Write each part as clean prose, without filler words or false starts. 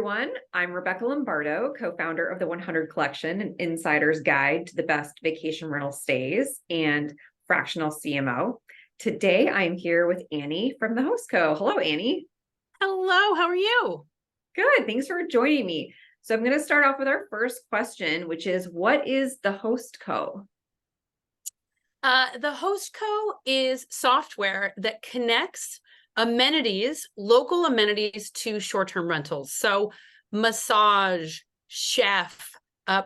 everyone. I'm Rebecca Lombardo, co-founder of the 100 Collection, an insider's guide to the best vacation rental stays and fractional CMO. Today, I'm here with Annie from the Host Co. Hello, Annie. Hello, how are you? Good, thanks for joining me. So I'm going to start off with our first question, which is, what is the Host Co? The Host Co. is software that connects amenities, local amenities to short-term rentals. So massage, chef,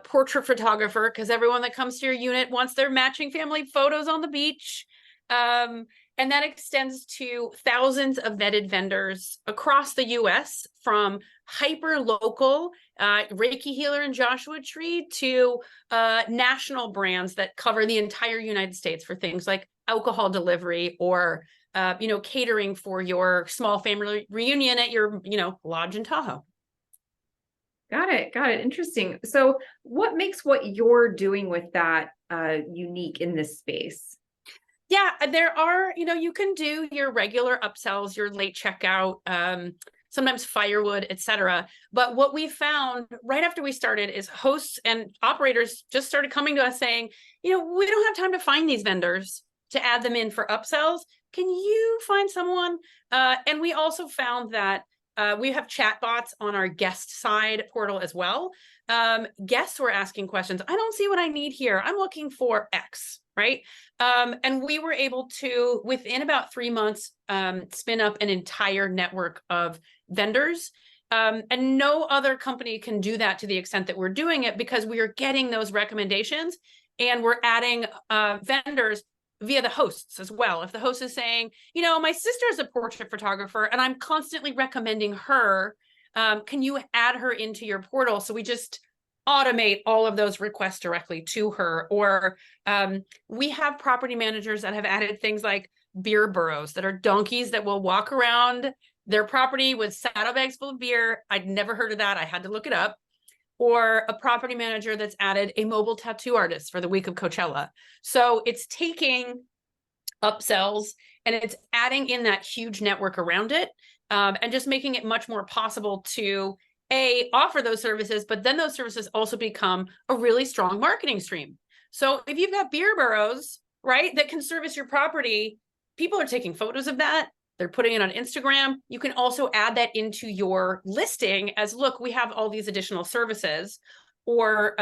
portrait photographer, because everyone that comes to your unit wants their matching family photos on the beach. And that extends to thousands of vetted vendors across the US, from hyper-local Reiki healer in Joshua Tree to national brands that cover the entire United States for things like alcohol delivery or catering for your small family reunion at your lodge in Tahoe. Got it. Interesting. So what makes what you're doing with that unique in this space? Yeah, there are, you can do your regular upsells, your late checkout, sometimes firewood, etc. But what we found right after we started is hosts and operators just started coming to us saying, we don't have time to find these vendors to add them in for upsells. Can you find someone? And we also found that we have chat bots on our guest side portal as well. Guests were asking questions. I don't see what I need here. I'm looking for X, right? And we were able to, within about 3 months, spin up an entire network of vendors. And no other company can do that to the extent that we're doing it, because we are getting those recommendations and we're adding vendors via the hosts as well. If the host is saying, my sister is a portrait photographer and I'm constantly recommending her, can you add her into your portal? So we just automate all of those requests directly to her. Or we have property managers that have added things like beer burros that are donkeys that will walk around their property with saddlebags full of beer. I'd never heard of that. I had to look it up. Or a property manager that's added a mobile tattoo artist for the week of Coachella. So it's taking upsells and it's adding in that huge network around it, and just making it much more possible to offer those services, but then those services also become a really strong marketing stream. So if you've got beer burros, right, that can service your property, people are taking photos of that. They're putting it on Instagram. You can also add that into your listing as, look, we have all these additional services. Or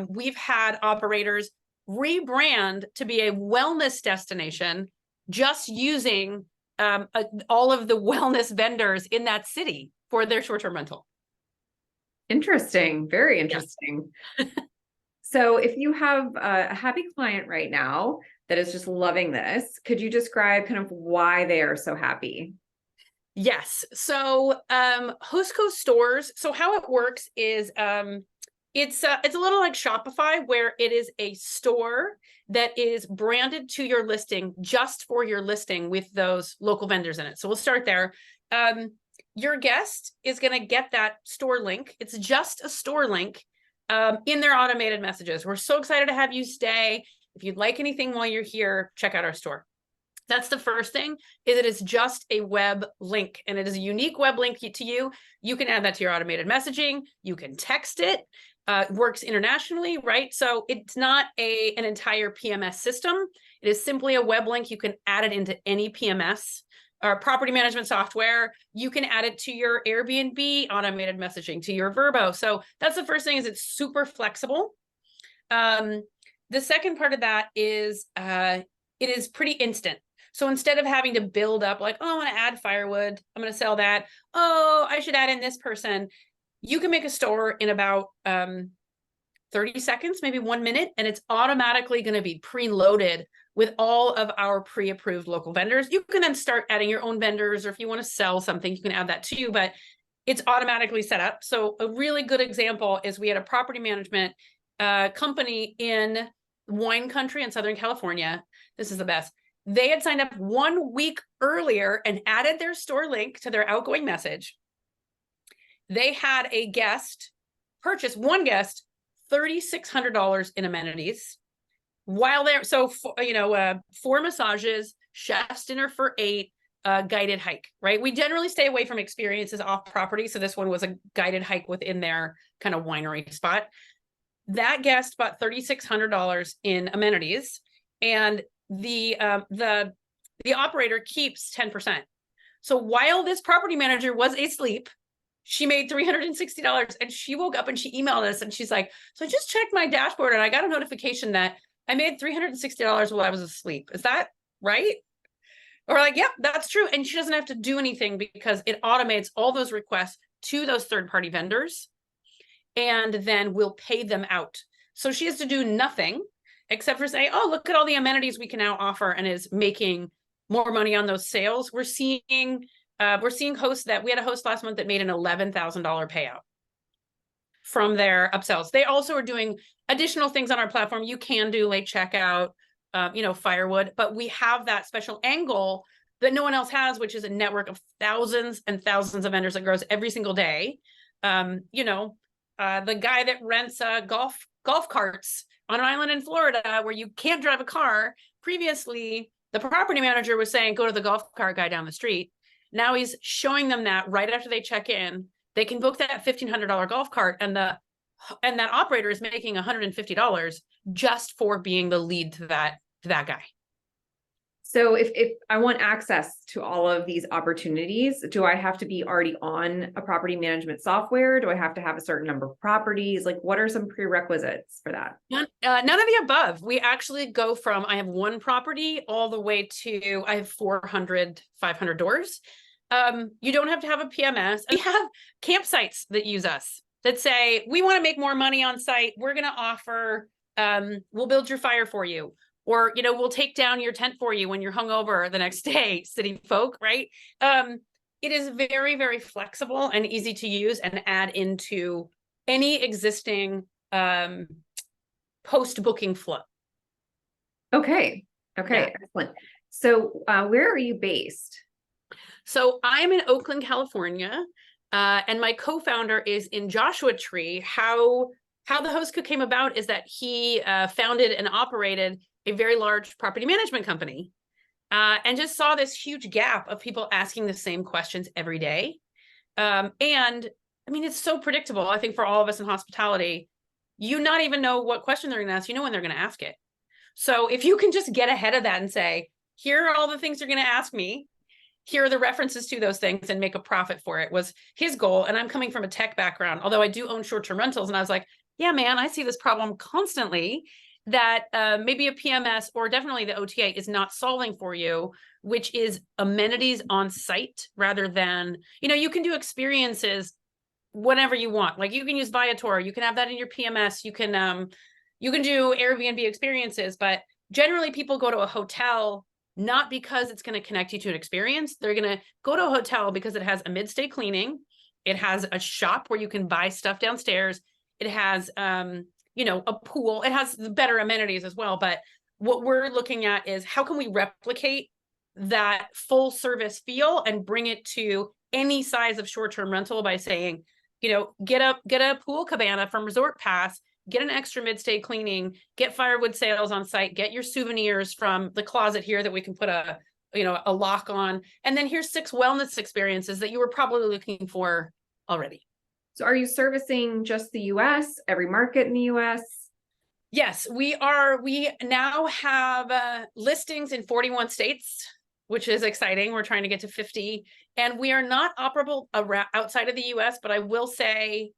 we've had operators rebrand to be a wellness destination just using all of the wellness vendors in that city for their short-term rental. Interesting. Very interesting. Yeah. So if you have a happy client right now that is just loving this, could you describe kind of why they are so happy? Yes. So Hostco stores, so how it works is it's a little like Shopify, where it is a store that is branded to your listing just for your listing with those local vendors in it. So we'll start there. Your guest is going to get that store link. It's just a store link in their automated messages. We're so excited to have you stay. If you'd like anything while you're here, check out our store. That's the first thing, is it is just a web link, and it is a unique web link to you. You can add that to your automated messaging. You can text it. It works internationally, right? So it's not an entire PMS system. It is simply a web link. You can add it into any PMS or property management software. You can add it to your Airbnb automated messaging, to your Vrbo. So that's the first thing, is it's super flexible. The second part of that is it is pretty instant. So instead of having to build up like, oh, I want to add firewood, I'm going to sell that. Oh, I should add in this person. You can make a store in about 30 seconds, maybe 1 minute, and it's automatically going to be preloaded with all of our pre-approved local vendors. You can then start adding your own vendors, or if you want to sell something, you can add that too, but it's automatically set up. So a really good example is we had a property management company in wine country in Southern California. This is the best. They had signed up 1 week earlier and added their store link to their outgoing message. They had a guest purchase, one guest, $3,600 in amenities while they're, so, 4 massages, chef's dinner for 8, a guided hike, right? We generally stay away from experiences off property. So this one was a guided hike within their kind of winery spot. That guest bought $3,600 in amenities, and the operator keeps 10%. So while this property manager was asleep, she made $360, and she woke up and she emailed us and she's like, so I just checked my dashboard and I got a notification that I made $360 while I was asleep. Is that right? Or like, yep, that's true. And she doesn't have to do anything because it automates all those requests to those third-party vendors, and then we'll pay them out. So she has to do nothing except for say, oh, look at all the amenities we can now offer, and is making more money on those sales. We're seeing hosts that we had a host last month that made an $11,000 payout from their upsells. They also are doing additional things on our platform. You can do late checkout, firewood, but we have that special angle that no one else has, which is a network of thousands and thousands of vendors that grows every single day. The guy that rents golf carts on an island in Florida where you can't drive a car. Previously, the property manager was saying, go to the golf cart guy down the street. Now he's showing them that right after they check in, they can book that $1,500 golf cart, and that operator is making $150 just for being the lead to that guy. So if I want access to all of these opportunities, do I have to be already on a property management software? Do I have to have a certain number of properties? Like, what are some prerequisites for that? None of the above. We actually go from, I have one property all the way to, I have 400, 500 doors. You don't have to have a PMS. We have campsites that use us that say, we want to make more money on site. We're going to offer, we'll build your fire for you. Or, we'll take down your tent for you when you're hungover the next day, city folk, right? It is very, very flexible and easy to use and add into any existing post-booking flow. Okay. Yeah. Excellent. So where are you based? So I'm in Oakland, California, and my co-founder is in Joshua Tree. How the host came about is that he founded and operated a very large property management company, and just saw this huge gap of people asking the same questions every day. And I mean, it's so predictable. I think for all of us in hospitality, you not even know what question they're going to ask, when they're going to ask it. So if you can just get ahead of that and say, here are all the things you're going to ask me, here are the references to those things, and make a profit for it, was his goal. And I'm coming from a tech background, although I do own short-term rentals. And I was like, yeah, man, I see this problem constantly, that maybe a PMS or definitely the OTA is not solving for you, which is amenities on site rather than, you can do experiences whenever you want. Like, you can use Viator, you can have that in your PMS, you can do Airbnb experiences, but generally people go to a hotel not because it's going to connect you to an experience. They're going to go to a hotel because it has a mid-stay cleaning, it has a shop where you can buy stuff downstairs, it has a pool, it has better amenities as well. But what we're looking at is, how can we replicate that full service feel and bring it to any size of short-term rental by saying, get a pool cabana from Resort Pass, get an extra mid-stay cleaning, get firewood sales on site, get your souvenirs from the closet here that we can put a lock on. And then here's 6 wellness experiences that you were probably looking for already. So are you servicing just the US, every market in the US? Yes, we are. We now have listings in 41 states, which is exciting. We're trying to get to 50, and we are not operable outside of the US, but I will say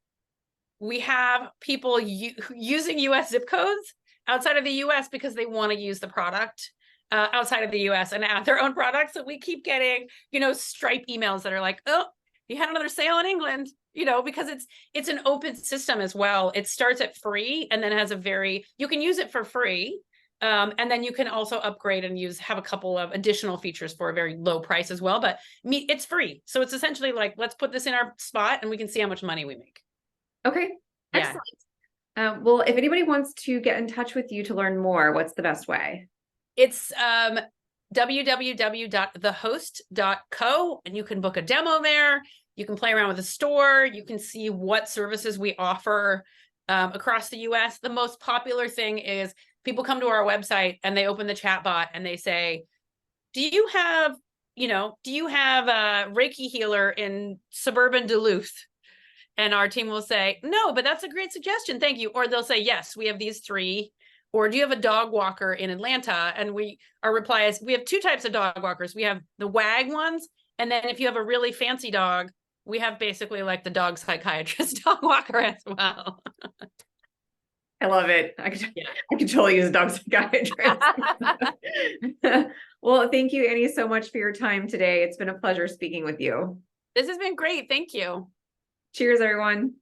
we have people using US zip codes outside of the US because they want to use the product outside of the US and add their own products. So we keep getting, Stripe emails that are like, oh, you had another sale in England, because it's an open system as well. It starts at free and then has you can use it for free. And then you can also upgrade and have a couple of additional features for a very low price as well, but it's free. So it's essentially like, let's put this in our spot and we can see how much money we make. Okay. Yeah. Excellent. Well, if anybody wants to get in touch with you to learn more, what's the best way? It's www.thehost.co, and you can book a demo there. You can play around with the store. You can see what services we offer across the US. The most popular thing is people come to our website and they open the chat bot and they say, do you have, do you have a Reiki healer in suburban Duluth? And our team will say, no, but that's a great suggestion. Thank you. Or they'll say, yes, we have these 3. Or do you have a dog walker in Atlanta? And our reply is, we have 2 types of dog walkers. We have the WAG ones. And then if you have a really fancy dog, we have basically like the dog psychiatrist dog walker as well. I love it. I could totally use a dog psychiatrist. Well, thank you, Annie, so much for your time today. It's been a pleasure speaking with you. This has been great. Thank you. Cheers, everyone.